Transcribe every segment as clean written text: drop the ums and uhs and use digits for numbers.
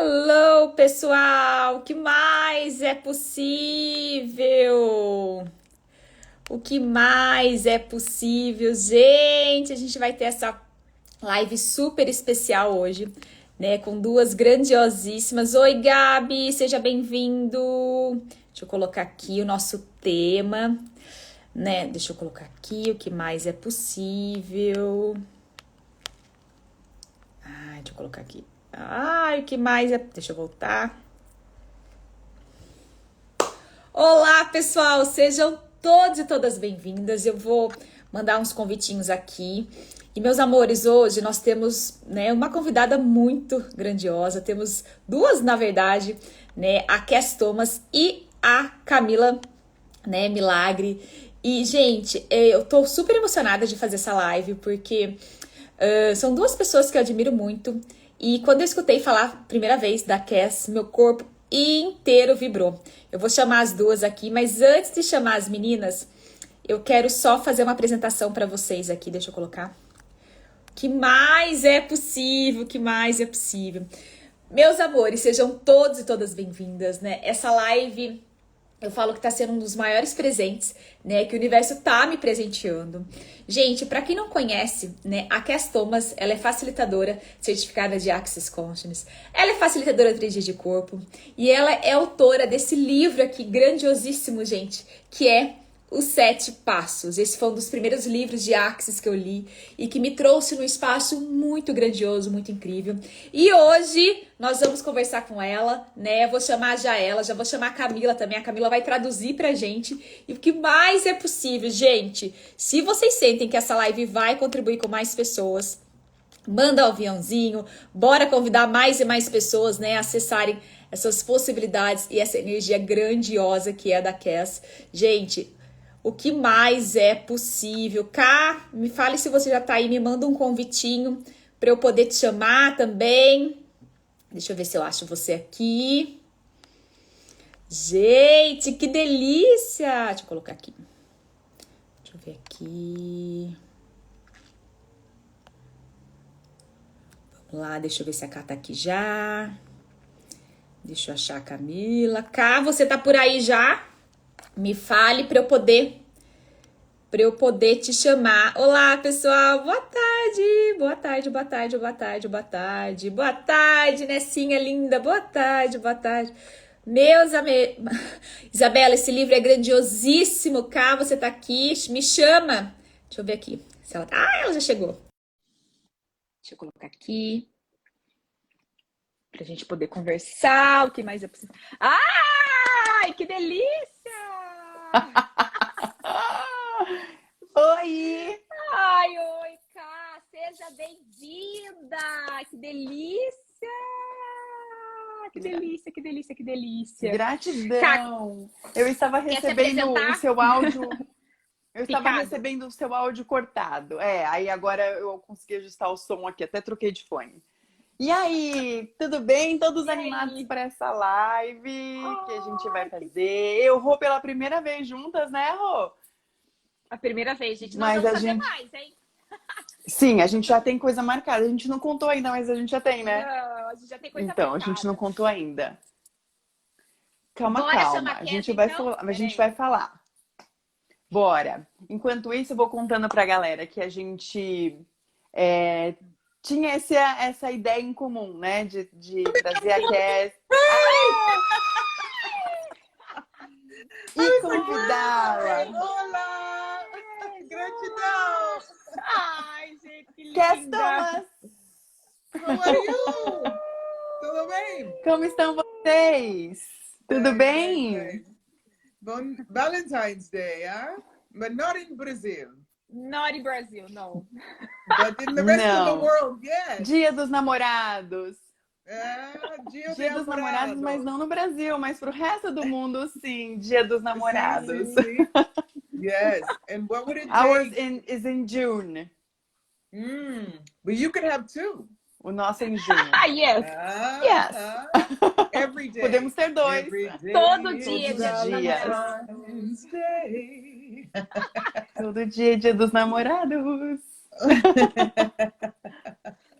Hello, pessoal! O que mais é possível? O que mais é possível? Gente, a gente vai ter essa live super especial hoje, né? Com duas grandiosíssimas. Oi, Gabi, seja bem-vindo! Deixa eu colocar aqui o nosso tema, né? Deixa eu colocar aqui o que mais é possível. Deixa eu colocar aqui. O que mais é... Deixa eu voltar. Olá, pessoal! Sejam todos e todas bem-vindas. Eu vou mandar uns convitinhos aqui. E, meus amores, hoje nós temos, né, uma convidada muito grandiosa. Temos duas, na verdade, né? A Kass Thomas e a Camila, né, Milagre. E, gente, eu tô super emocionada de fazer essa live, porque são duas pessoas que eu admiro muito. E quando eu escutei falar a primeira vez da Kass, meu corpo inteiro vibrou. Eu vou chamar as duas aqui, mas antes de chamar as meninas, eu quero só fazer uma apresentação para vocês aqui. Deixa eu colocar. O que mais é possível? O que mais é possível? Meus amores, sejam todos e todas bem-vindas, né? Essa live... Eu falo que tá sendo um dos maiores presentes, né, que o universo tá me presenteando. Gente, para quem não conhece, né, a Kass Thomas, ela é facilitadora certificada de Access Consciousness. Ela é facilitadora 3D de corpo e ela é autora desse livro aqui grandiosíssimo, gente, que é Os 7 Passos. Esse foi um dos primeiros livros de Access que eu li e que me trouxe num espaço muito grandioso, muito incrível. E hoje nós vamos conversar com ela, né? Eu vou chamar já ela, já vou chamar a Camila também. A Camila vai traduzir pra gente. E o que mais é possível, gente? Se vocês sentem que essa live vai contribuir com mais pessoas, manda o aviãozinho, bora convidar mais e mais pessoas, né, a acessarem essas possibilidades e essa energia grandiosa que é a da Kass. Gente, o que mais é possível? Cá, me fale se você já tá aí, me manda um convitinho para eu poder te chamar também. Deixa eu ver se eu acho você aqui. Gente, que delícia! Deixa eu colocar aqui. Deixa eu ver aqui. Vamos lá, deixa eu ver se a Cá tá aqui já. Deixa eu achar a Camila. Cá, você tá por aí já? Me fale para eu poder te chamar. Olá, pessoal. Boa tarde. Boa tarde, boa tarde, boa tarde, boa tarde. Boa tarde, Nessinha linda. Boa tarde, boa tarde. Meus amigos. Isabela, esse livro é grandiosíssimo. Cá, você tá aqui. Me chama. Deixa eu ver aqui. Se ela... ela já chegou. Deixa eu colocar aqui. Pra gente poder conversar. O que mais é possível? Ai, que delícia! Oi! Oi, Cá, seja bem-vinda! Que delícia! Que delícia, que delícia, que delícia! Gratidão! Eu estava recebendo o seu áudio. Eu estava recebendo o seu áudio cortado. Aí agora eu consegui ajustar o som aqui, até troquei de fone. E aí, tudo bem? Todos animados para essa live que a gente vai fazer. Eu, Rô, pela primeira vez juntas, né, Rô? A primeira vez, gente. Nós vamos fazer mais, hein? Sim, a gente já tem coisa marcada. A gente não contou ainda, mas a gente já tem, né? Não, a gente já tem coisa então, marcada. A gente não contou ainda. Calma. A gente vai falar. Bora. Enquanto isso, eu vou contando pra galera que a gente tinha essa ideia em comum, né? De trazer a Kass. E convidá-la. Olá! Gratidão! Ai, gente, que linda! Kass Thomas! How are you? Tudo bem? Como estão vocês? Tudo bem? Bon Valentine's Day, but not in Brazil. Not in Brazil, no. But in the rest of the world, yes. Dia dos Namorados. Dia dos namorados, mas não no Brasil, mas pro resto do mundo, sim. Dia dos Namorados. Sim. Yes. And what would it take? Ours is in June. But you could have two. O nosso é em junho. Yes. Yes. Every day. Podemos ter dois. Todo dia. Todo dia é Dia dos Namorados.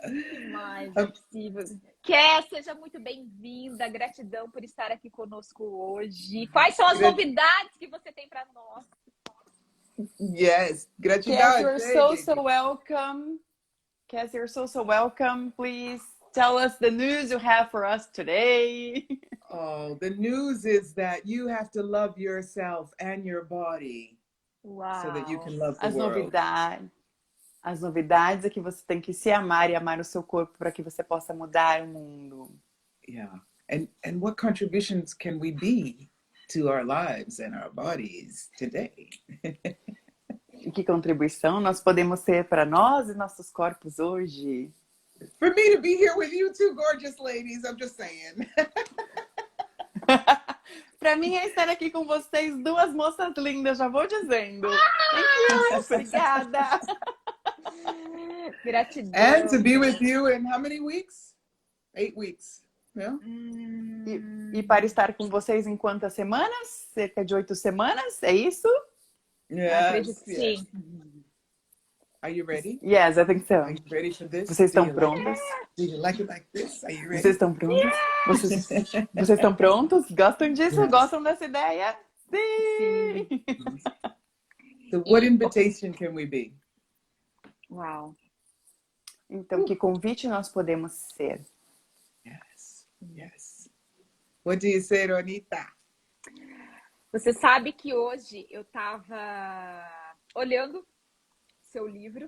Que mais é possível. Kass, seja muito bem-vinda. Gratidão por estar aqui conosco hoje. Quais são as novidades que você tem para nós? Yes, gratidão. Kass, you're so welcome. Kass, you're so welcome. Please tell us the news you have for us today. Oh, the news is that you have to love yourself and your body. Uau. So that you can love the world. As novidades é que você tem que se amar e amar o seu corpo para que você possa mudar o mundo. Yeah. And what contributions can we be to our lives and our bodies today? E que contribuição nós podemos ser para nós e nossos corpos hoje? For me to be here with you two gorgeous ladies, I'm just saying. Para mim é estar aqui com vocês, duas moças lindas, já vou dizendo. Obrigada. Gratidão. And to be with you in how many weeks? 8 weeks. Yeah? E para estar com vocês em quantas semanas? Cerca de 8 semanas, é isso? Yes, sim. Are you ready? Yes, I think so. Are you ready for this? Vocês estão prontas? Do you like it like this? Are you ready? Vocês estão prontos? Vocês estão prontos? Gostam disso? Yes. Gostam dessa ideia? Sim! So what invitation can we be? Uau. Então, que convite nós podemos ser? Yes, yes. What do you say, Ronita? Você sabe que hoje eu estava olhando seu livro.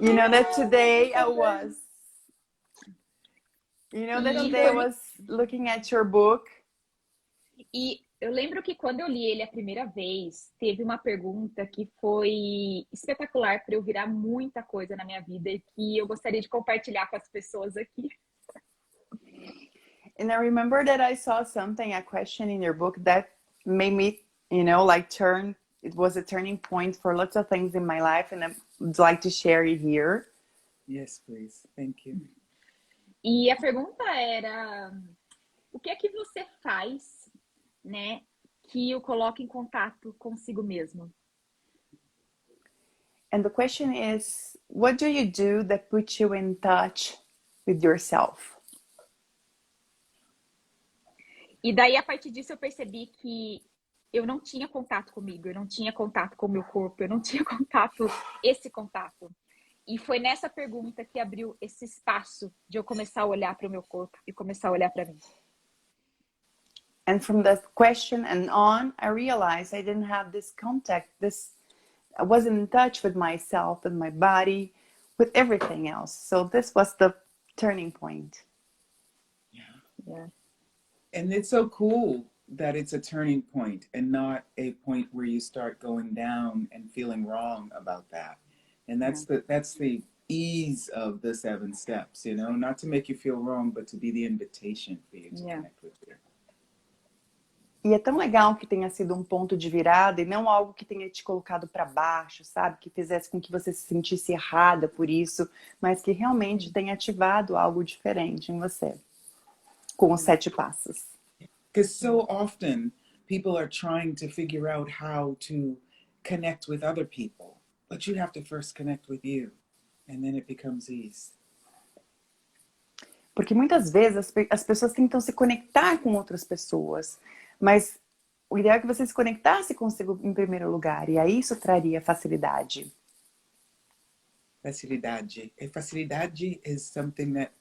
You know that today I was looking at your book. E eu lembro que quando eu li ele a primeira vez, teve uma pergunta que foi espetacular para eu virar muita coisa na minha vida e que eu gostaria de compartilhar com as pessoas aqui. And I remember that I saw something, a question in your book that made me, turn. It was a turning point for lots of things in my life, and I'd like to share it here. Yes, please. Thank you. E a pergunta era: o que é que você faz, né, que o coloca em contato consigo mesmo? And the question is, what do you do that puts you in touch with yourself? E daí, a partir disso, eu percebi que eu não tinha contato comigo, eu não tinha contato com o meu corpo, eu não tinha esse contato. E foi nessa pergunta que abriu esse espaço de eu começar a olhar para o meu corpo e começar a olhar para mim. And from that question and on, I realized I didn't have this contact, I wasn't in touch with myself and my body, with everything else. So this was the turning point. Yeah. And it's so cool that it's a turning point and not a point where you start going down and feeling wrong about that. And that's the ease of the 7 steps, not to make you feel wrong, but to be the invitation for you to connect with you. E é tão legal que tenha sido um ponto de virada e não algo que tenha te colocado para baixo, sabe? Que fizesse com que você se sentisse errada por isso, mas que realmente tenha ativado algo diferente em você. Com os 7 passos. Because so often people are trying to figure out how to connect with other people, but you have to first connect with you, and then it becomes ease. Porque muitas vezes as pessoas tentam se conectar com outras pessoas, mas o ideal é que você se conectasse consigo em primeiro lugar, e aí isso traria facilidade. Facilidade. Facilidade is something that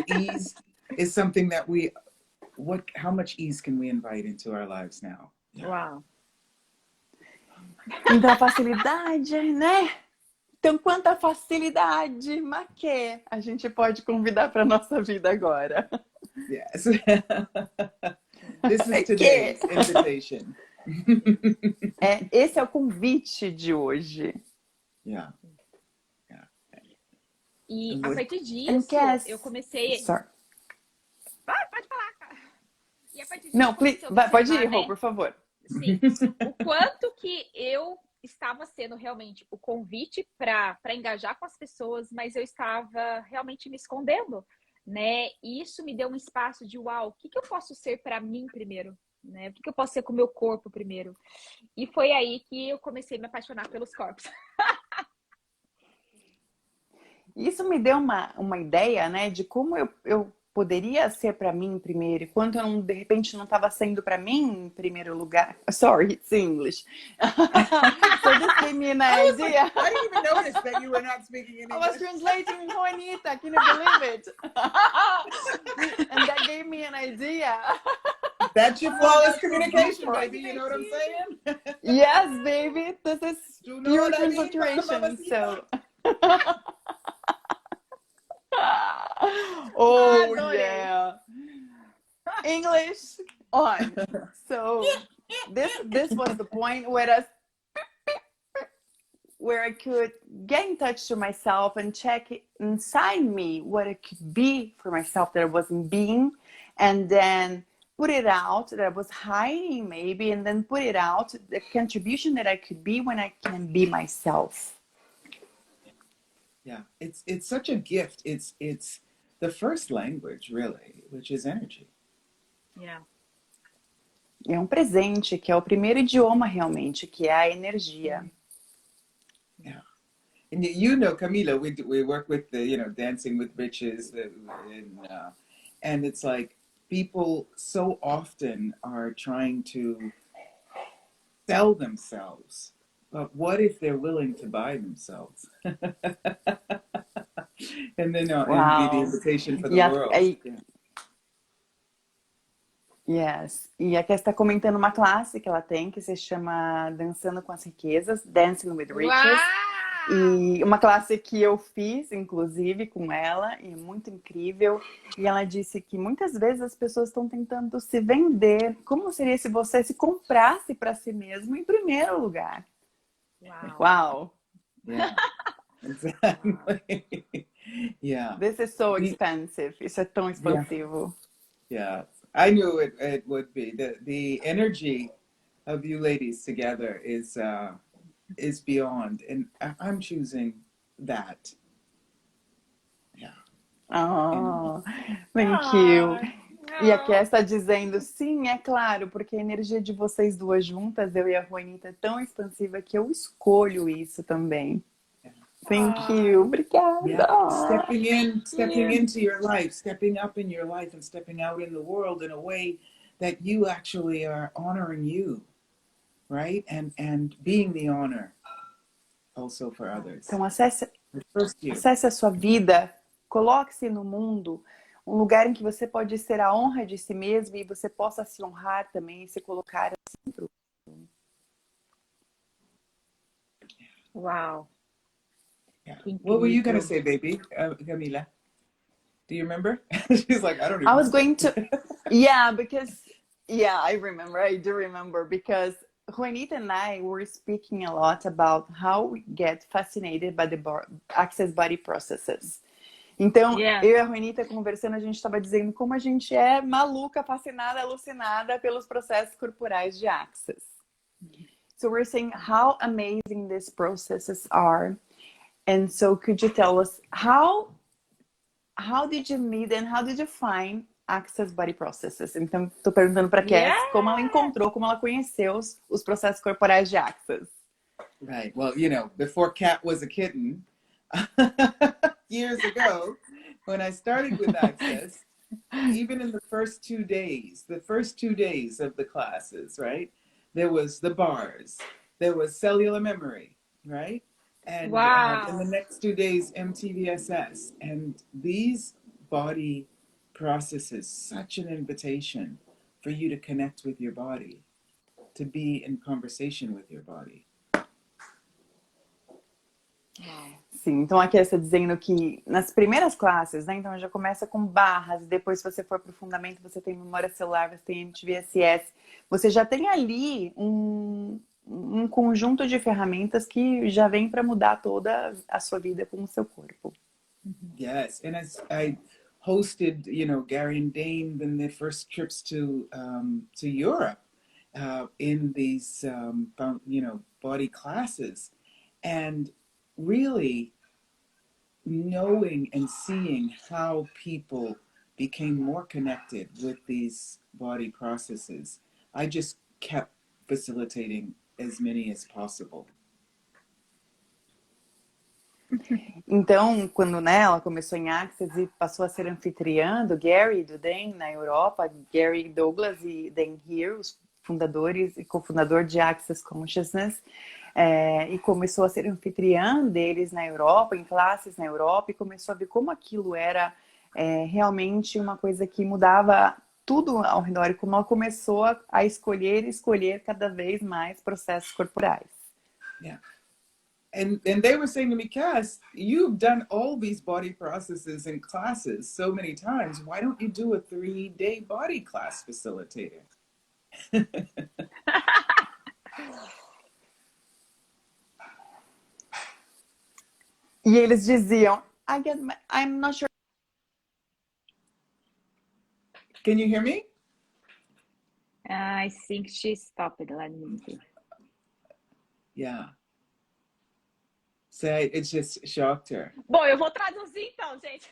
ease is something that how much ease can we invite into our lives now? Uau. Então, a facilidade, né? Então, quanta facilidade, Maquê, a gente pode convidar para nossa vida agora. Yes. This is today's invitation. Esse é o convite de hoje. Yeah. E a partir disso, eu comecei... Sorry. Pode falar, cara. E a partir disso, Não, pode ir, Rô, por favor. Sim. O quanto que eu estava sendo realmente o convite para engajar com as pessoas, mas eu estava realmente me escondendo, né? E isso me deu um espaço de, uau, o que eu posso ser para mim primeiro? Né? O que eu posso ser com o meu corpo primeiro? E foi aí que eu comecei a me apaixonar pelos corpos. Isso me deu uma ideia, né, de como eu poderia ser para mim primeiro, e quando eu não, de repente não estava sendo para mim em primeiro lugar. Sorry, it's English. So this gave me an idea. I didn't even notice that you were not speaking in I English. was translating Juanita, can you believe it? And that gave me an idea. That's your flawless communication, baby. You know what I'm saying? Yes, baby. This is You know pure what I mean, transliteration. So. Adorei. Yeah. English on. So this was the point where I could get in touch to myself and check inside me what it could be for myself that I wasn't being, and then put it out that I was hiding maybe, and then put it out the contribution that I could be when I can be myself. Yeah, it's such a gift. It's the first language, really, which is energy. Yeah. É um presente, que é o primeiro idioma realmente, que é a energia. Yeah. And you know, Camila, we work with the, you know, Dancing with Riches, and it's like people so often are trying to sell themselves, but what if they're willing to buy themselves? And then Wow. and be the invitation for the world. Yes. E a Kass está comentando uma classe que ela tem que se chama Dançando com as Riquezas, Dancing with Riches. Uau! E uma classe que eu fiz, inclusive, com ela, e é muito incrível. E ela disse que muitas vezes as pessoas estão tentando se vender. Como seria se você se comprasse para si mesmo em primeiro lugar? Uau! Wow. Yeah, exactly. Yeah. This is so expensive. Isso é tão expansivo. Yeah. I knew it would be. The energy of you ladies together is beyond, and I'm choosing that. Yeah. Oh, thank you. E a Kass está dizendo, sim, é claro, porque a energia de vocês duas juntas, eu e a Juanita, é tão expansiva que eu escolho isso também. Thank you. Obrigada. Yeah. Stepping into your life, stepping up in your life, and stepping out in the world in a way that you actually are honoring you, right? And being the honor also for others. Então, acesse a sua vida, coloque-se no mundo, um lugar em que você pode ser a honra de si mesmo e você possa se honrar também e se colocar assim pro mundo. Uau! Yeah. What were you going to say, baby? Camila? Do you remember? She's like, I don't even I was going to, I remember, I do remember, because Juanita and I were speaking a lot about how we get fascinated by the access body processes. Então, eu e a Juanita conversando, a gente estava dizendo como a gente é maluca, fascinada, alucinada pelos processos corporais de access. So we're saying how amazing these processes are. And so could you tell us how did you meet and how did you find access body processes? Então, estou perguntando para a Kass como ela encontrou, como ela conheceu os processos corporais de access. Right. Well, you know, before Kat was a kitten, years ago, when I started with Access, even in the first 2 days of the classes, right? There was the bars, there was cellular memory, right? And in the next 2 days, MTVSS. And these body processes, such an invitation for you to connect with your body, to be in conversation with your body. Sim, então aqui está dizendo que nas primeiras classes, né? Então já começa com barras, depois se você for para o fundamento, você tem memória celular, você tem MTVSS, você já tem ali um conjunto de ferramentas que já vem para mudar toda a sua vida com o seu corpo. Yes, and I hosted, you know, Gary and Dane in their first trips to Europe in these, you know, body classes, and really knowing and seeing how people became more connected with these body processes. I just kept facilitating as many as possible. Então, quando, né, ela começou em Access e passou a ser anfitriã do Gary e do Dan na Europa, Gary Douglas e Dan Here, os fundadores e cofundador de Access Consciousness, e começou a ser anfitriã deles na Europa, em classes na Europa, e começou a ver como aquilo era realmente uma coisa que mudava tudo ao redor, e como ela começou a escolher cada vez mais processos corporais. Yeah. And they were saying to me, Kass, you've done all these body processes in classes so many times. Why don't you do a 3-day body class facilitator? E eles diziam, I'm not sure. Can you hear me? I think she stopped. Let me see. Yeah. So it just shocked her. Bom, eu vou traduzir então, gente.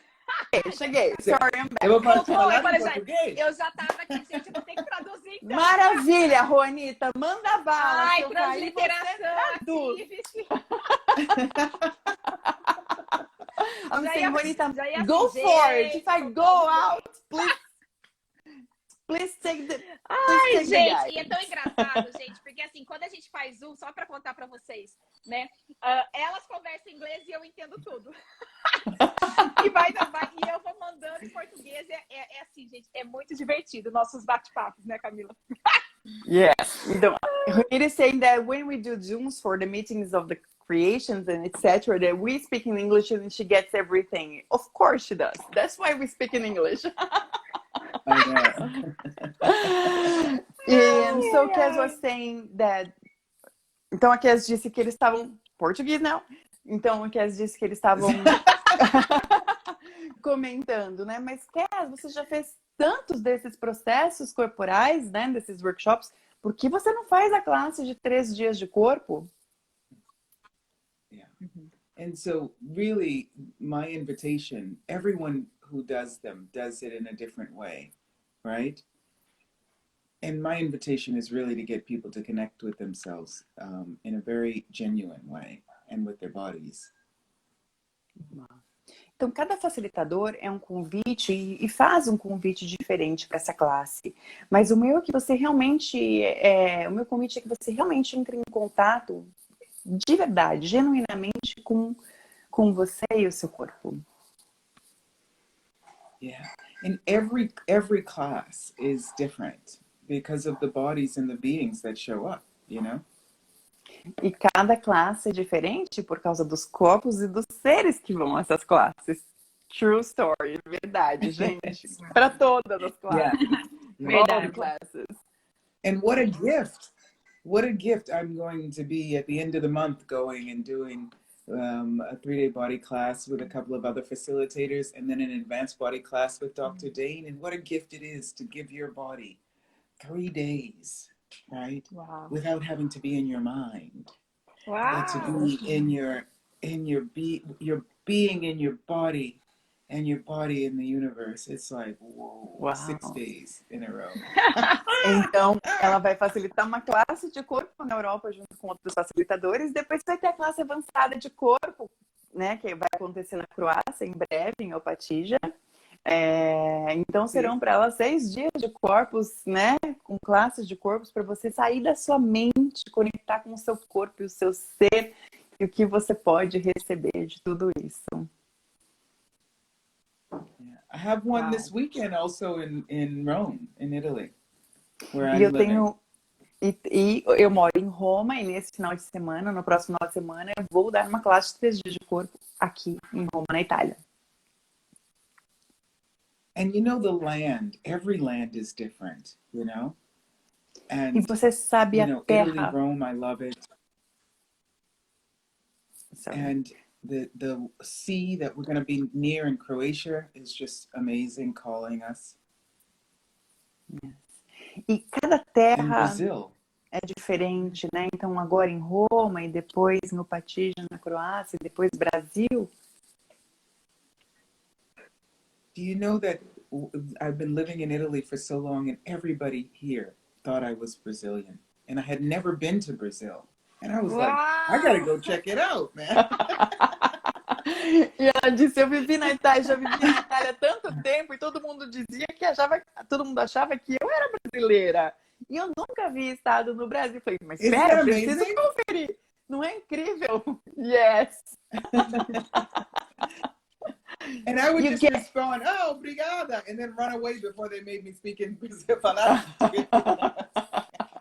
Cheguei. Sorry, I'm back. Eu vou Foi, falar em por português. Eu já tava aqui, gente, eu vou ter que traduzir então. Maravilha, Juanita. Manda bala. Ai, transliteração aqui, vice. I'm Já saying, ia- Juanita, já ia go assim, for it. gente, If I go out, please take the Ai, gente, guy. e é tão engraçado, gente, porque assim, quando a gente faz Zoom, só pra contar pra vocês, né? Elas conversam em inglês e eu entendo tudo. E eu vou mandando em português. É assim, gente, é muito divertido nossos bate-papos, né, Camila? Yes. Então, Juanita is saying that when we do Zooms for the meetings of the creations and etc., that we speak in English and she gets everything. Of course she does. That's why we speak in English. And so Kass was saying that. Então a Kass disse que eles estavam. Português não. Então a Kass disse que eles estavam comentando, né? Mas Kass, você já fez tantos desses processos corporais, né? Desses workshops. Por que você não faz a classe de 3 dias de corpo? Yeah. And so really my invitation, everyone who does them does it in a different way, right? And my invitation is really to get people to connect with themselves in a very genuine way and with their bodies. Então, cada facilitador é um convite e faz um convite diferente para essa classe. Mas o meu é que você realmente, o meu convite é que você realmente entre em contato de verdade, genuinamente com você e o seu corpo. Yeah, and every class is different because of the bodies and the beings that show up, you know? E cada classe é diferente por causa dos corpos e dos seres que vão a essas classes. True story, verdade, gente. Para todas as classes. Yeah. All the classes. And what a gift! What a gift I'm going to be at the end of the month going and doing a 3-day body class with a couple of other facilitators and then an advanced body class with Dr. Dane. And what a gift it is to give your body 3 days, right? Uau. Without having to be in your mind. Uau. But to be in your being in your body and your body in the universe. It's like, whoa, wow. 6 days in a row. Então, ela vai facilitar uma classe de corpo na Europa junto com outros facilitadores. Depois vai ter a classe avançada de corpo, né, que vai acontecer na Croácia em breve, em Opatija. Então, serão para ela 6 dias de corpos, né, com classes de corpos para você sair da sua mente, conectar com o seu corpo e o seu ser e o que você pode receber de tudo isso. Yeah. I have one this weekend also in Rome, in Italy. E eu tenho eu moro em Roma e nesse final de semana, no próximo final de semana, eu vou dar uma classe de 3 dias de corpo aqui em Roma, na Itália. And you know the land, every land is different, you know? And e você sabe a terra. Italy, Rome, I love it. Sorry. And the sea that we're going to be near in Croatia is just amazing, calling us. Yes. E cada terra é diferente, né? Então agora em Roma e depois em Opatija, na Croácia, e depois Brasil. Do you know that I've been living in Italy for so long and everybody here thought I was Brazilian and I had never been to Brazil. And I was like, I gotta go check it out, man. E ela disse, eu vivi na Itália, já vivi na Itália há tanto tempo e todo mundo dizia que todo mundo achava que eu era brasileira. E eu nunca havia estado no Brasil. Eu falei, mas Isn't espera, that eu preciso amazing? conferir. Não é incrível? Yes. And I would You just get... respond, oh, obrigada, and then run away before they made me speak in falar português.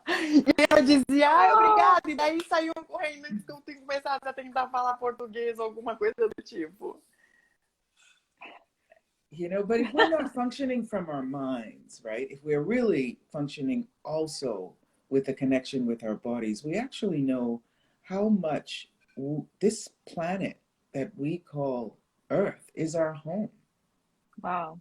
E eu dizia, obrigada. E daí saiu correndo antes que eu tenho que começar a tentar falar português ou alguma coisa do tipo. You know, but if we're not functioning from our minds, right? If we're really functioning also with a connection with our bodies, we actually know how much this planet that we call Earth is our home. Uau.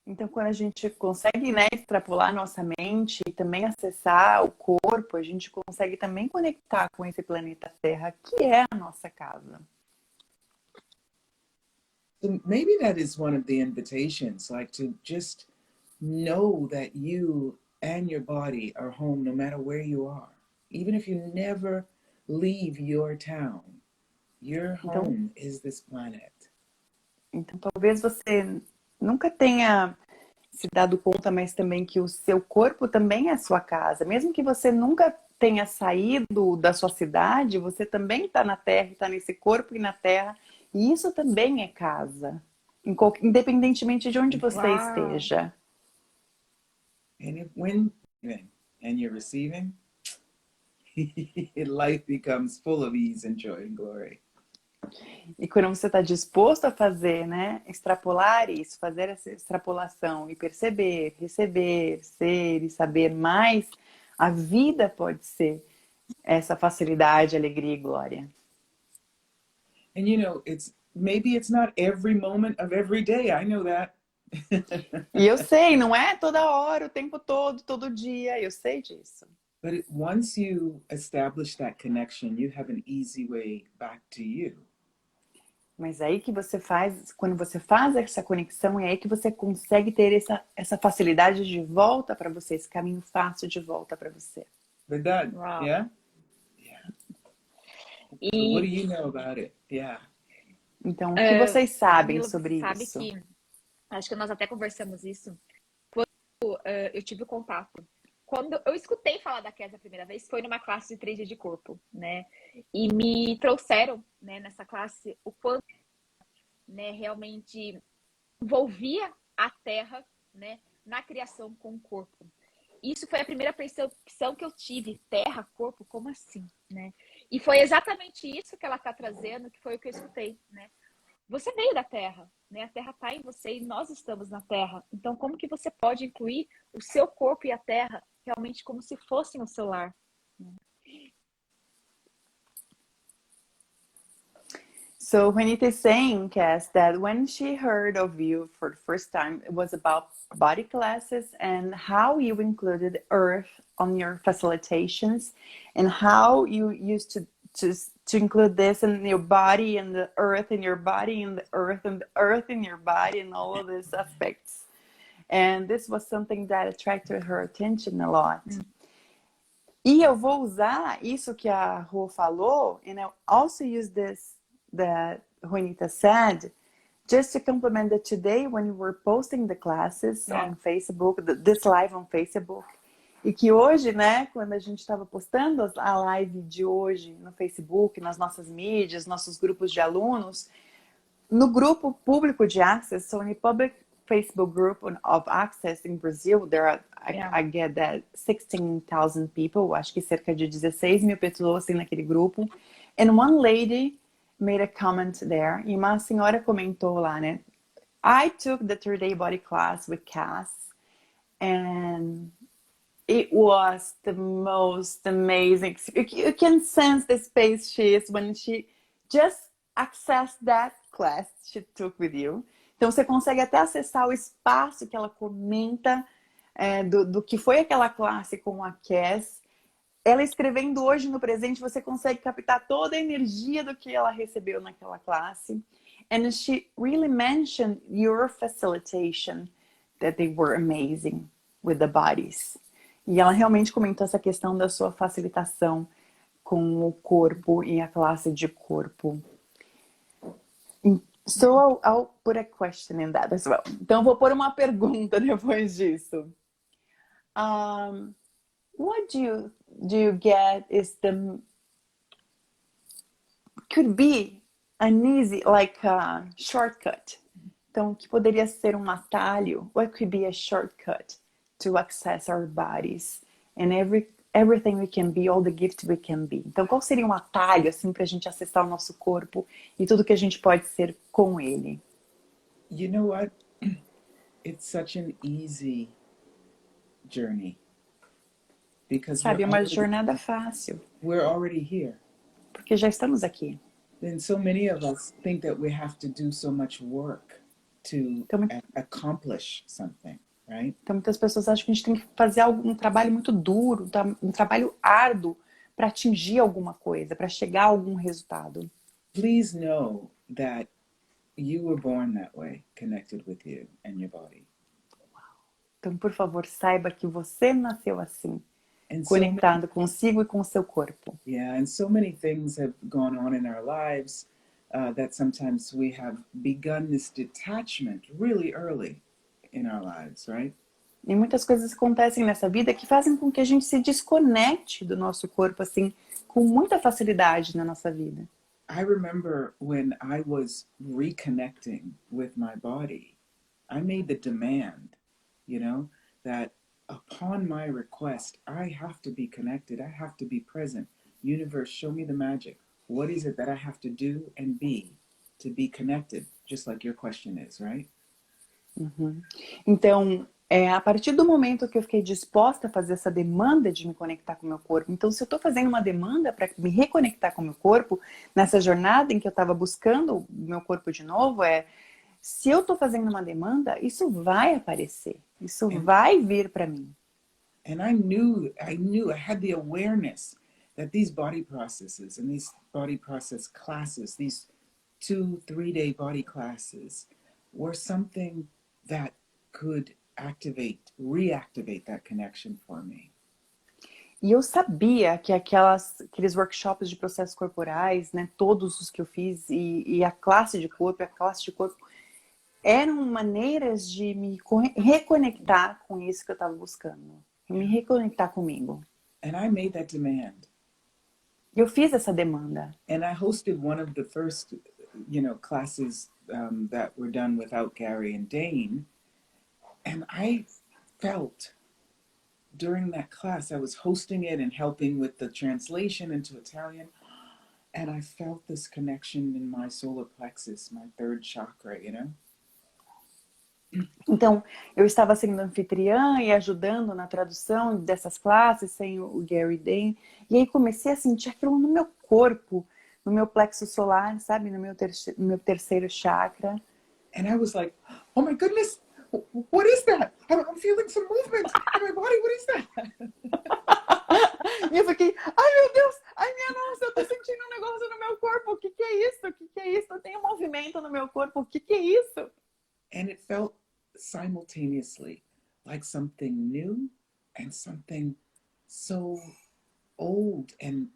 Então, quando a gente consegue, né, extrapolar nossa mente e também acessar o corpo, a gente consegue também conectar com esse planeta Terra, que é a nossa casa. So maybe that is one of the invitations, like to just know that you and your body are home no matter where you are. Even if you never leave your town, your home is this planet. Então, talvez você nunca tenha se dado conta, mas também que o seu corpo também é a sua casa. Mesmo que você nunca tenha saído da sua cidade, você também está na Terra, está nesse corpo e na Terra. E isso também é casa, independentemente de onde você esteja. And when and you're receiving, life becomes full of ease and joy and glory. E quando você está disposto a fazer, né, extrapolar isso, fazer essa extrapolação e perceber, receber, ser e saber mais, a vida pode ser essa facilidade, alegria e glória. And you know, maybe it's not every moment of every day. I know that. E eu sei, não é toda hora, o tempo todo, todo dia, eu sei disso. But once you establish that connection, you have an easy way back to you. Mas aí que você faz, quando você faz essa conexão, é aí que você consegue ter essa facilidade de volta para você, esse caminho fácil de volta para você. Verdade? Wow. Yeah? Yeah. So what do you know about it? Yeah. Então, o que vocês sabem Camila, sobre sabe isso? que, acho que nós até conversamos isso, quando eu tive o contato. Quando eu escutei falar da Kass a primeira vez, foi numa classe de 3 dias de corpo, né? E me trouxeram, né, nessa classe o quanto, né, realmente envolvia a Terra, né, na criação com o corpo. Isso foi a primeira percepção que eu tive. Terra, corpo, como assim, né? E foi exatamente isso que ela está trazendo, que foi o que eu escutei, né? Você veio da Terra, né? A Terra está em você e nós estamos na Terra. Então, como que você pode incluir o seu corpo e a Terra realmente como se fossem o seu lar? So Juanita is saying, Kass, that when she heard of you for the first time, it was about body classes and how you included Earth on your facilitations and how you used to include this in your body and the Earth in your body and the Earth in your body and all of these aspects. And this was something that attracted her attention a lot. E eu vou usar isso que a Rô falou, and I'll also use this that Juanita said, just to complement that today when we were posting the classes on Facebook, this live on Facebook, e que hoje, né, quando a gente estava postando a live de hoje no Facebook, nas nossas mídias, nossos grupos de alunos, no grupo público de Access, so in the public Facebook group of Access in Brazil, there are, I get that 16,000 people, acho que cerca de 16 mil pessoas assim, naquele grupo, and one lady made a comment there, e uma senhora comentou lá, né? I took the 3-day body class with Kass, and it was the most amazing. You can sense the space she is when she just accessed that class she took with you. Então você consegue até acessar o espaço que ela comenta do que foi aquela classe com a Kass. Ela escrevendo hoje no presente, você consegue captar toda a energia do que ela recebeu naquela classe. And she really mentioned your facilitation, that they were amazing with the bodies. E ela realmente comentou essa questão da sua facilitação com o corpo e a classe de corpo. So I'll put a question in that as well. Então, eu vou pôr uma pergunta depois disso. What do you get is could be an easy, like a shortcut. Então, que poderia ser um atalho. What could be a shortcut to access our bodies and everything we can be, all the gifts we can be. Então, qual seria um atalho, assim, para a gente acessar o nosso corpo e tudo que a gente pode ser com ele? You know what? It's such an easy journey. Because Sabe, é uma jornada fácil. We're already here. Porque já estamos aqui. And so many of us think that we have to do so much work to accomplish something, right? Então, muitas pessoas acham que a gente tem que fazer um trabalho muito duro, um trabalho árduo para atingir alguma coisa, para chegar a algum resultado. Please know that you were born that way, connected with you and your body. Então, por favor, saiba que você nasceu assim, And conectado consigo e com o seu corpo. Yeah, and so many things have gone on in our lives that sometimes we have begun this detachment really early in our lives, right? E muitas coisas acontecem nessa vida que fazem com que a gente se desconecte do nosso corpo, assim, com muita facilidade na nossa vida. I remember when I was reconnecting with my body, I made the demand, you know, that upon my request, I have to be connected, I have to be present. Universe, show me the magic. What is it that I have to do and be to be connected? Just like your question is, right? Uhum. Então, a partir do momento que eu fiquei disposta a fazer essa demanda de me conectar com o meu corpo, então se eu estou fazendo uma demanda para me reconectar com o meu corpo, nessa jornada em que eu estava buscando o meu corpo de novo, se eu estou fazendo uma demanda, isso vai aparecer, isso vai vir para mim. And I knew, I had the awareness that these body processes and these body process classes, these 2-3 day body classes, were something that could reactivate that connection for me. E eu sabia que aqueles workshops de processos corporais, né, todos os que eu fiz, e a classe de corpo, eram maneiras de me reconectar com isso que eu estava buscando. Me reconectar comigo. And I made that demand. Eu fiz essa demanda. And I hosted one of the first, classes that were done without Gary and Dane. And I felt during that class, I was hosting it and helping with the translation into Italian. And I felt this connection in my solar plexus, my third chakra, you know? Então, eu estava sendo anfitriã e ajudando na tradução dessas classes, sem o Gary Dane. E aí comecei a sentir aquilo no meu corpo, no meu plexo solar, sabe? No meu terceiro chakra. And I was like, oh my goodness, what is that? I'm feeling some movement in my body, what is that? E eu fiquei, ai meu Deus, ai minha nossa, eu tô sentindo um negócio no meu corpo, o que é isso? O que é isso? Eu tenho um movimento no meu corpo, o que é isso? And it felt simultaneously like something new and something so old and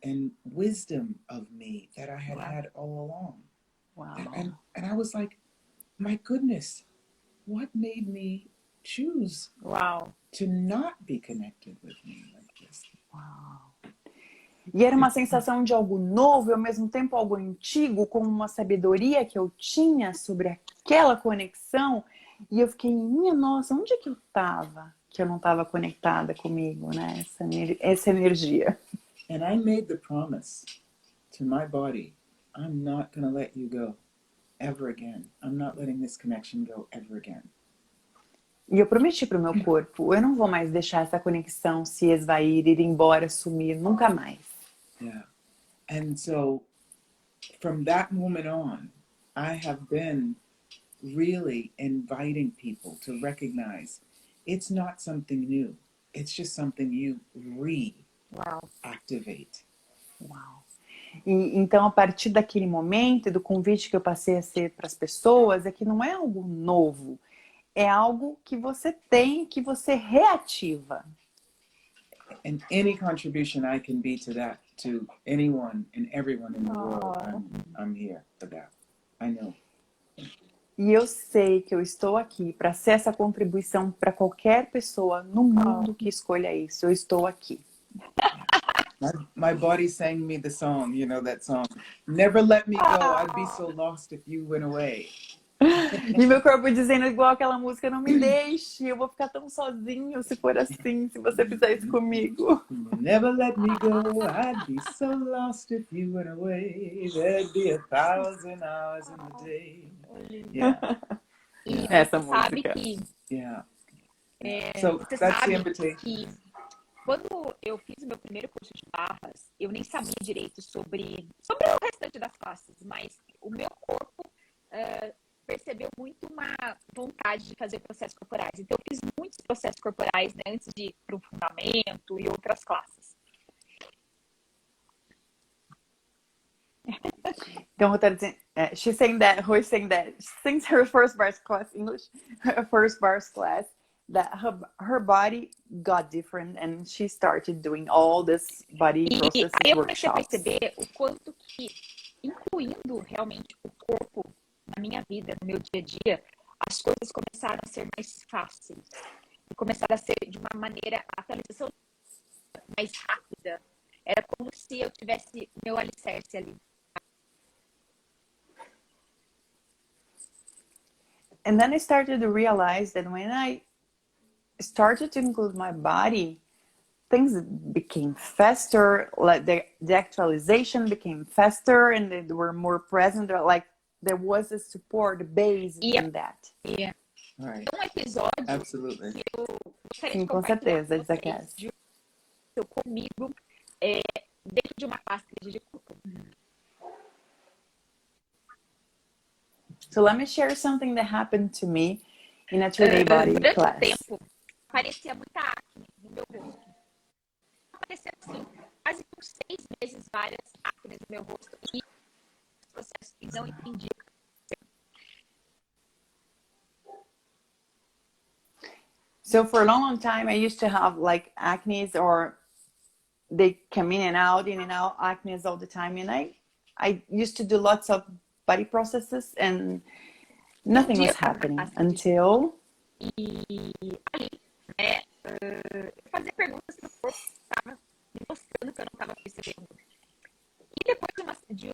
wisdom of me that I had all along. Wow. And I was like, my goodness, what made me choose to not be connected with me like this? Wow. E era uma sensação de algo novo e ao mesmo tempo algo antigo, com uma sabedoria que eu tinha sobre aquela conexão. E eu fiquei, minha nossa, onde é que eu estava? Que eu não estava conectada comigo, né? Essa energia. And I made the promise to my body, I'm not going to let you go ever again. I'm not letting this connection go ever again. E eu prometi para o meu corpo, eu não vou mais deixar essa conexão se esvair, ir embora, sumir, nunca mais. Yeah. And so from that moment on, I have been really inviting people to recognize it's not something new. It's just something you reactivate. Uau. E então, a partir daquele momento, do convite que eu passei a ser para as pessoas, é que não é algo novo. É algo que você tem, que você reativa. And any contribution I can be to that, to anyone and everyone in the world, I'm here for that. I know. E eu sei que eu estou aqui para ser essa contribuição para qualquer pessoa no mundo que escolha isso. Eu estou aqui. My body sang me the song, you know that song. Never let me go, I'd be so lost if you went away. E meu corpo dizendo igual aquela música, não me deixe, eu vou ficar tão sozinho se for assim, se você fizer isso comigo. Never let me go, I'd be so lost if you went away. There'd be 1,000 hours in the day. Yeah. E Essa você sabe música. que... Yeah. So Você that's the the invitation. Que quando eu fiz o meu primeiro curso de barras, eu nem sabia direito sobre o restante das classes, mas o meu corpo percebeu muito uma vontade de fazer processos corporais. Então, eu fiz muitos processos corporais, né, antes de ir para o fundamento e outras classes. Então, eu tô dizendo, she's saying that, who is saying that, since her first bars class English, her first bars class, that her body got different and she started doing all this body processes aí eu comecei a workshops. perceber o quanto que, incluindo realmente o corpo na minha vida, no meu dia a dia, as coisas começaram a ser mais fáceis. E começaram a ser de uma maneira, a atualização mais rápida. Era como se eu tivesse meu alicerce ali. And then I started to realize that when I started to include my body, things became faster, like the actualization became faster and they were more present, like there was a support base in that. Yeah. Right. Um episódio Absolutely. que eu gostaria Sim, de com compartilhar certeza, com vocês, comigo, dentro de uma classe de corpo. So let me share something that happened to me in a 3-day body class. Durante um tempo, aparecia muita acne no meu rosto. Aparecia assim, quase por 6 meses, várias acnes no meu rosto. E os processos que não entendiam. So for a long time, I used to have like acne, or they come in and out, acne all the time. And I used to do lots of body processes and nothing was happening until... E ali, né, eu fazia perguntas que o corpo estava me mostrando que eu não estava percebendo. E depois de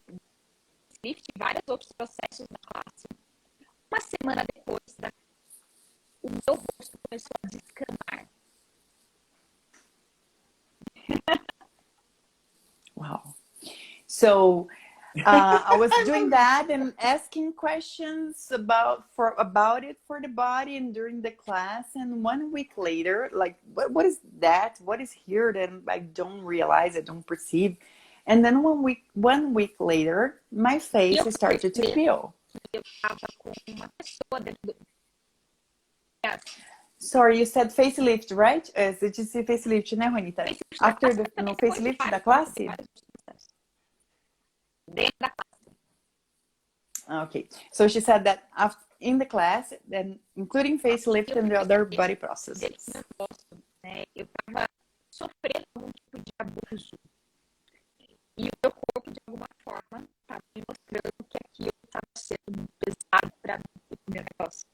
vários outros processos na classe, uma semana depois, o meu rosto começou a descamar. Wow. So I was doing that and asking questions about it for the body and during the class. And 1 week later, like, what is that? What is here that I don't realize, I don't perceive? And then 1 week later, my face started to peel. Eu estava com uma pessoa dentro do... Sorry, you said facelift, right? Did you see facelift, né, Juanita? After no facelift da classe? Dentro da classe. Okay, so she said that in the class, then including facelift and the other body processes. Eu estava sofrendo algum tipo de abuso. E o meu corpo, de alguma forma, estava me mostrando que aquilo estava sendo pesado para mim, o meu negócio.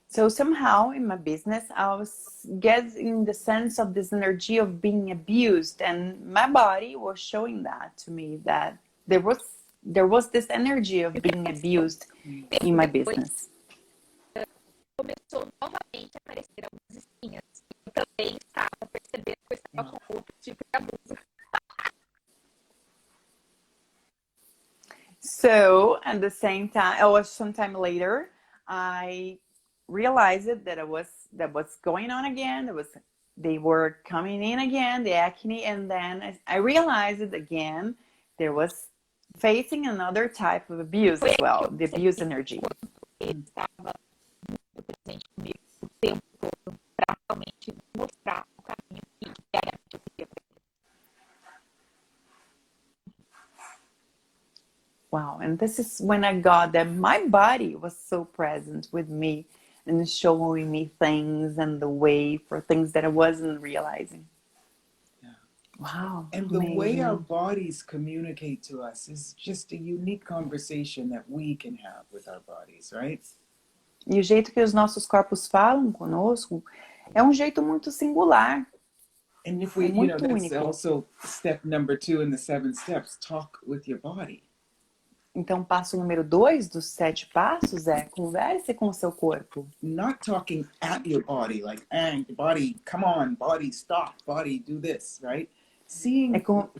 So somehow in my business, I was getting the sense of this energy of being abused, and my body was showing that to me, that there was this energy of being abused in my business. Começou novamente a aparecer algumas espinhas. Eu também estava percebendo que eu estava com outro tipo de abuso. So at the same time, sometime later, I realized that was going on again. They were coming in again, the acne, and then I realized it again. There was facing another type of abuse as well, the abuse energy. Estava muito presente comigo o tempo todo para realmente mostrar o caminho que era que eu queria para ele. Wow, and this is when I got that my body was so present with me and showing me things and the way for things that I wasn't realizing. Yeah. Wow, And the way our amazing. bodies communicate to us is just a unique conversation that we can have with our bodies, right? E o jeito que os nossos corpos falam conosco é um jeito muito singular. And if É we, you know, muito that's único. also step number 2 in the 7 steps, talk with your body. Então, passo número 2 dos 7 passos é converse com o seu corpo. Not talking at your body, like, body, come on, body, stop, body, do this, right? Seeing,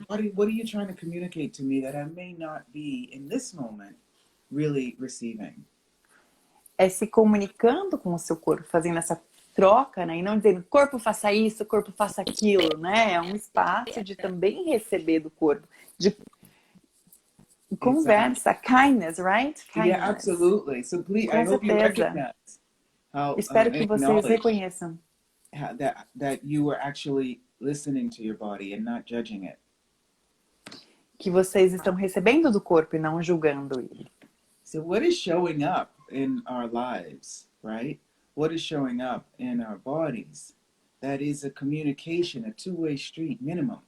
body, what are you trying to communicate to me that I may not be, in this moment, really receiving? É se comunicando com o seu corpo, fazendo essa troca, né? E não dizendo, corpo faça isso, corpo faça aquilo, né? É um espaço de também receber do corpo, de conversa, kindness, right? Kindness. Yeah, absolutely. So please, Com I hope you certeza. recognize how, Espero que vocês reconheçam that you were actually listening to your body and not judging it. que vocês estão recebendo do corpo e não julgando ele. So what is showing up in our lives, right? What is showing up in our bodies? That is a communication, a two-way street minimum,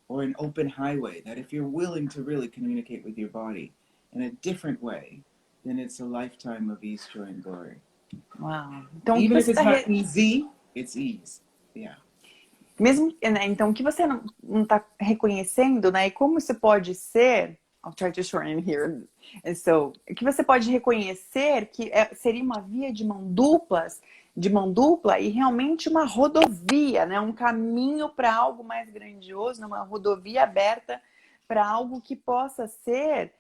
or an open highway, that if you're willing to really communicate with your body in a different way, then it's a lifetime of ease, joy, and glory. Uau. Então, Even if it's not easy, it's ease. Yeah. Mesmo, né, então, o que você não está reconhecendo, né? E como isso pode ser... I'll try to shorten here. And so, o que você pode reconhecer que seria uma via de mão dupla e realmente uma rodovia, né? Um caminho para algo mais grandioso, uma rodovia aberta para algo que possa ser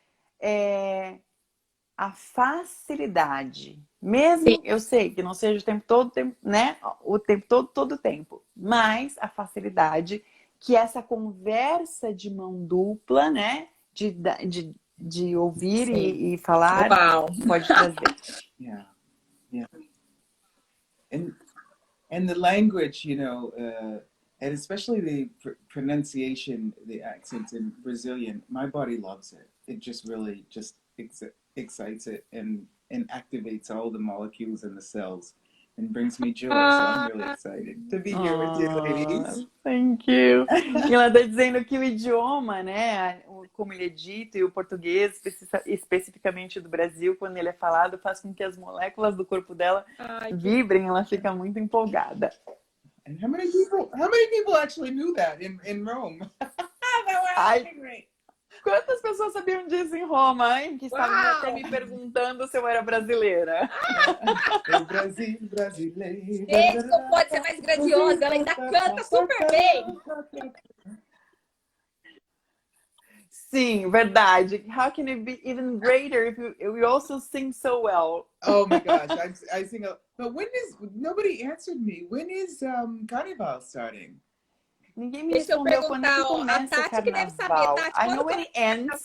a facilidade. Mesmo, sim, eu sei que não seja o tempo todo, né? O tempo todo o tempo. Mas a facilidade que essa conversa de mão dupla, né? De ouvir e falar, pode trazer. Yeah, yeah. And the language, you know, and especially the pronunciation, the accents in Brazilian, my body loves it. It just really just excites it and activates all the molecules in the cells and brings me joy. So I'm really excited to be here with you, ladies. Thank you. E ela está dizendo que o idioma, né, como ele é dito, e o português, especificamente do Brasil, quando ele é falado, faz com que as moléculas do corpo dela vibrem, ela fica muito empolgada. And how many people actually knew that in Rome? Quantas pessoas sabiam disso em Roma, hein? Que estavam até me perguntando se eu era brasileira. O Brasil brasileiro. Gente, não pode ser mais grandiosa. Ela ainda canta super bem. Sim, verdade. How can it be even greater if you also sing so well? Oh my gosh, I sing. But nobody answered me. When is Carnival starting? Ninguém me respondeu quando que começa o carnaval. I know when it ends.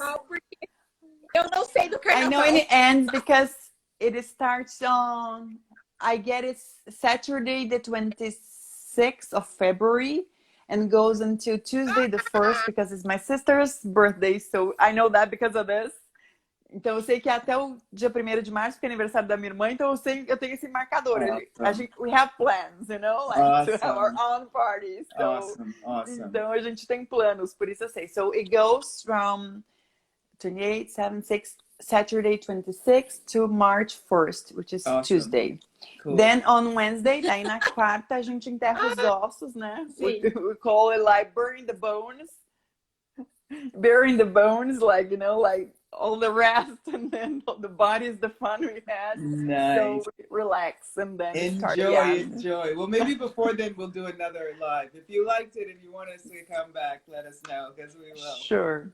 Eu não sei do carnaval. I know when it ends because it starts on, I get it Saturday the 26th of February and goes until Tuesday the 1st because it's my sister's birthday. So I know that because of this. Então eu sei que é até o dia 1º de março, que é aniversário da minha irmã, então eu tenho esse marcador. We have plans, you know, like to have our own parties. So, awesome. Então a gente tem planos, por isso eu sei. So it goes from 28, 76, Saturday 26 to March 1st, which is Tuesday. Cool. Then on Wednesday, daí na quarta a gente enterra os ossos, né? We call it like burying the bones. Burying the bones, like, you know, like all the rest, and then the body is the fun we had. Nice. So relax and then start again. Enjoy. Well, maybe before then we'll do another live. If you liked it and you want us to come back, let us know, because we will. Sure.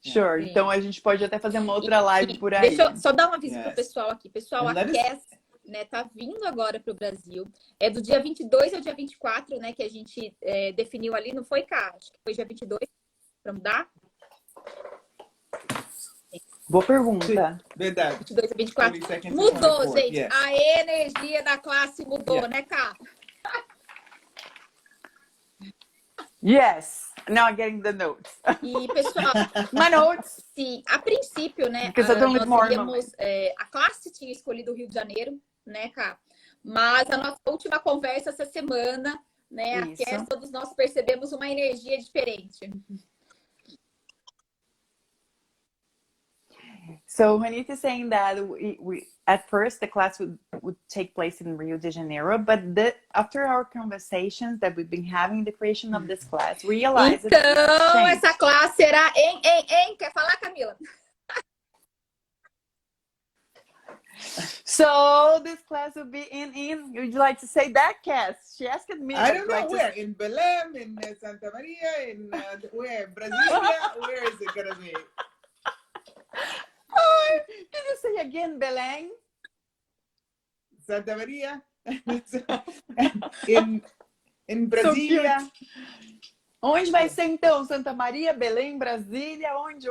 Sure. Sim. Então a gente pode até fazer uma outra live por aí. Deixa eu só dar um aviso pro pessoal aqui. Pessoal, a Kass, né, tá vindo agora pro Brasil. É do dia 22 ao dia 24, né, que a gente definiu ali, não foi, Cá? Acho que foi dia 22 para mudar. Boa pergunta. Verdade. 22 a 24. Mudou, gente. Yes. A energia da classe mudou, né, Cá? Yes. Now I'm getting the notes. E, pessoal, my notes. Sim, a princípio, né, nós iríamos, a classe tinha escolhido o Rio de Janeiro, né, Cá? Mas a nossa última conversa essa semana né? A Isso. Cass, todos nós percebemos uma energia diferente. So Juanita is saying that at first the class would take place in Rio de Janeiro, but after our conversations that we've been having, the creation of this class realized então, essa classe será em. Quer falar, Camila? So this class will be in. Would you like to say that, Cass? She asked me. I don't know where. In Belém, in Santa Maria, in where? Brasilia? Where is it gonna be? Oh, can you say again, Belém? Santa Maria? in Brasília. So onde vai ser então? Santa Maria, Belém, Brasília? Onde?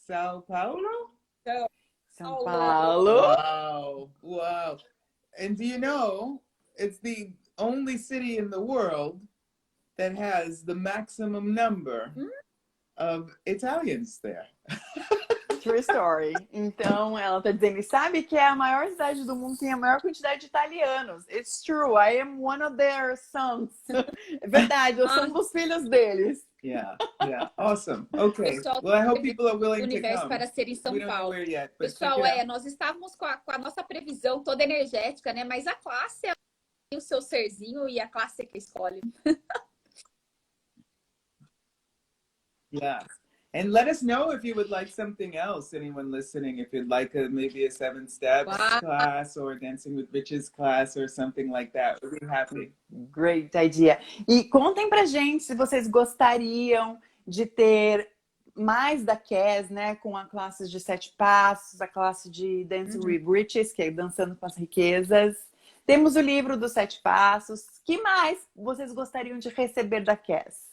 São Paulo? São Paulo. Wow. And do you know, it's the only city in the world that has the maximum number of Italians there. True story. Então, ela tá dizendo, sabe que é a maior cidade do mundo que tem a maior quantidade de italianos. It's true, I am one of their sons. É verdade, eu sou um dos filhos deles. Yeah, awesome. Okay. Pessoal, well, I hope people are willing to universo come. para ser em São Paulo. Yet, pessoal, nós estávamos com a nossa previsão toda energética, né? Mas a classe é o seu serzinho e a classe é que escolhe. Yeah. And let us know if you would like something else, anyone listening, if you'd like maybe a 7 steps class or dancing with witches class or something like that. We'd be happy. Great idea. E contem pra gente se vocês gostariam de ter mais da Cass, né, com a classe de 7 passos, a classe de Dancing with Witches, que é dançando com as riquezas. Temos o livro dos 7 passos. Que mais vocês gostariam de receber da Cass?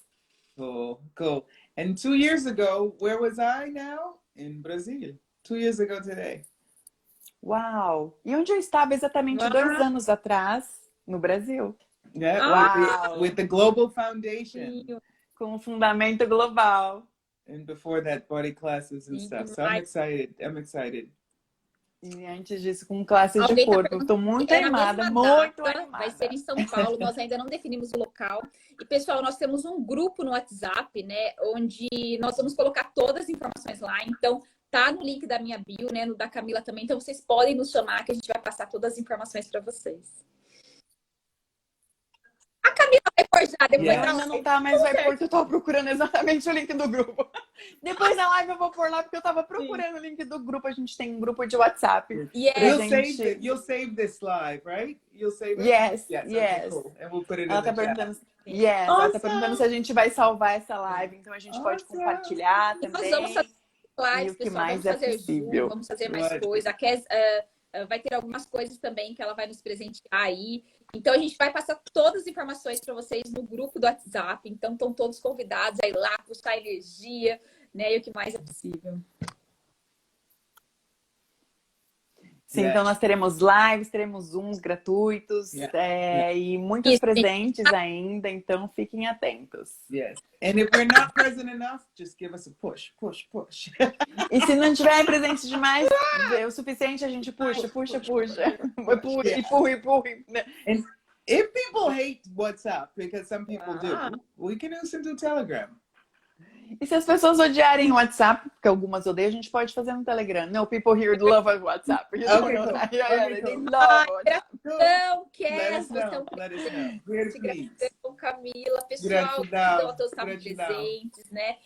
Cool. And 2 years ago, where was I now? In Brazil. 2 years ago today. Uau! E onde eu estava exatamente 2 anos atrás? No Brasil. Yeah, with the Global Foundation. Com o fundamento global. And before that, body classes and stuff. So I'm excited. E antes disso, com classe de corpo. Estou muito animada, muito animada. Vai ser em São Paulo, nós ainda não definimos o local. E, pessoal, nós temos um grupo no WhatsApp, né? Onde nós vamos colocar todas as informações lá. Então, tá no link da minha bio, né? No da Camila também. Então, vocês podem nos chamar que a gente vai passar todas as informações para vocês. A Camila vai pôr já, depois ainda não tá, mas vai pôr que eu tô procurando exatamente o link do grupo. Depois da live eu vou pôr lá, porque eu tava procurando o link do grupo. A gente tem um grupo de WhatsApp. You'll save this live, right? You'll save it? Yes. Okay, cool. And we'll put it ela tá perguntando, ela tá perguntando se a gente vai salvar essa live, então a gente pode compartilhar também. Nós vamos fazer lives, e o que pessoal, mais vamos fazer possível. Zoom, vamos fazer mais coisas. A Cass vai ter algumas coisas também que ela vai nos presentear aí. Então, a gente vai passar todas as informações para vocês no grupo do WhatsApp. Então, estão todos convidados a ir lá, buscar energia, né? E o que mais é possível. Sim, então nós teremos lives, teremos Zooms gratuitos e muitos presentes ainda, então fiquem atentos. Yes. And if we're not present enough, just give us a push. E se não tiver presente demais, é o suficiente, a gente puxa. Empurra. And if people hate WhatsApp, because some people do, we can listen to Telegram. E se as pessoas odiarem o WhatsApp, porque algumas odeiam, a gente pode fazer no Telegram. No, people here love WhatsApp. They love WhatsApp. Gratidão, Cass, let us know. Gratidão, Camila, pessoal, então, todos estavam presentes, né?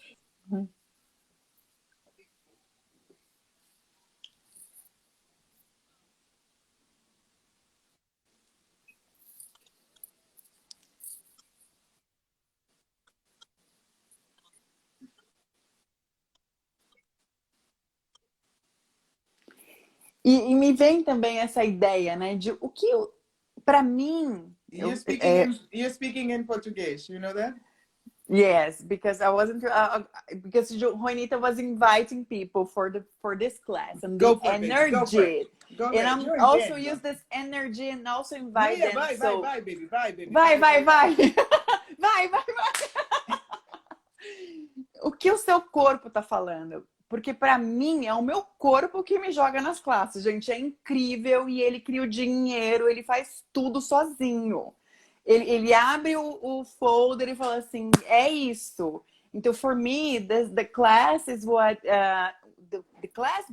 E me vem também essa ideia, né, de o que para mim. You're speaking in Portuguese, you know that? Yes, because I wasn't because Juanita was inviting people for this class and the energy. And I'm also use this energy and also invite them. Vai, baby. Vai. Vai. O que o seu corpo tá falando? Porque para mim é o meu corpo que me joga nas classes, gente. É incrível e ele cria o dinheiro, ele faz tudo sozinho. Ele abre o folder e fala assim, é isso. Então, for me, the class is what the class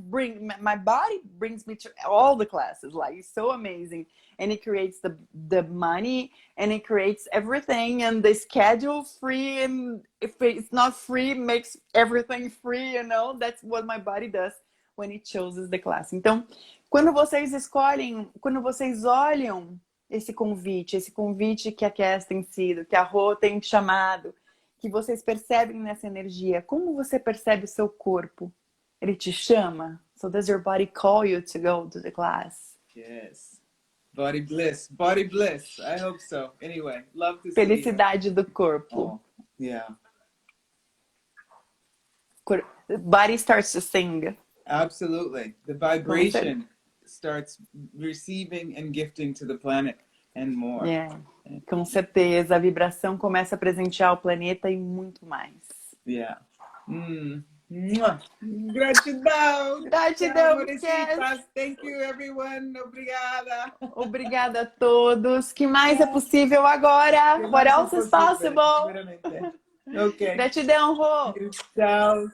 my body brings me to all the classes. Like, it's so amazing. And it creates the money, and it creates everything, and the schedule free, and if it's not free, makes everything free, you know? That's what my body does when it chooses the class. Então, quando vocês escolhem, quando vocês olham esse convite que a Kass tem sido, que a Rô tem chamado, que vocês percebem nessa energia, como você percebe o seu corpo? Ele te chama? So does your body call you to go to the class? Yes. Body bliss. Body bliss. I hope so. Anyway, love to see Felicidade do corpo. Oh, yeah. Body starts to sing. Absolutely. The vibration starts receiving and gifting to the planet and more. Yeah. Com certeza. A vibração começa a presentear o planeta e muito mais. Yeah. Gratidão! Gratidão, Kass! Thank you, everyone! Obrigada! Obrigada a todos! Que mais é possível agora? What else is possible? Okay. Gratidão, Rô! Tchau!